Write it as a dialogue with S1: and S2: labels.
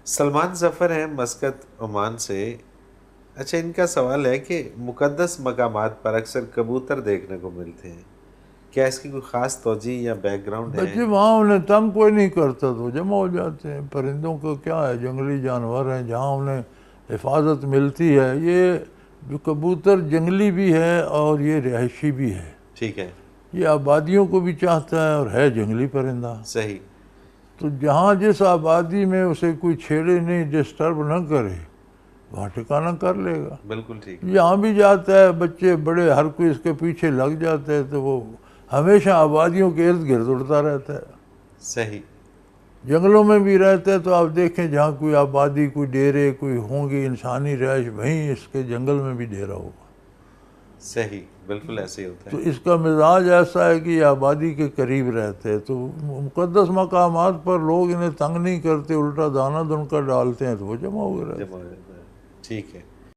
S1: सलमान ज़फ़र हैं मस्कत ओमान से। अच्छा, इनका सवाल है कि मुक़द्दस मकामात पर अक्सर कबूतर देखने को मिलते हैं, क्या इसकी कोई ख़ास तौजीह या बैकग्राउंड है?
S2: बच्चे वहाँ उन्हें तंग कोई नहीं करता तो जमा हो जाते हैं। परिंदों को क्या है, जंगली जानवर हैं, जहाँ उन्हें हिफाजत मिलती है। ये जो कबूतर जंगली भी है और ये रिहायशी भी है।
S1: ठीक है।
S2: ये आबादियों को भी चाहता है और है जंगली परिंदा।
S1: सही।
S2: तो जहाँ जिस आबादी में उसे कोई छेड़े नहीं, डिस्टर्ब न करे, वहाँ ठिकाना कर लेगा।
S1: बिल्कुल ठीक।
S2: यहाँ भी जाता है, बच्चे बड़े हर कोई इसके पीछे लग जाते हैं, तो वो हमेशा आबादियों के इर्द गिर्द उड़ता रहता है।
S1: सही।
S2: जंगलों में भी रहता है, तो आप देखें जहाँ कोई आबादी, कोई डेरे, कोई होंगे इंसानी रहायश, वहीं इसके जंगल में भी डेरा होगा।
S1: सही, बिल्कुल ऐसे ही होता
S2: तो
S1: है।
S2: इसका मिजाज ऐसा है कि ये आबादी के करीब रहते हैं, तो मुक़द्दस मकामात पर लोग इन्हें तंग नहीं करते, उल्टा दाना दुनकर डालते हैं, तो वो जमा हो गए रहते हैं।
S1: जमा हो जाता है। ठीक है।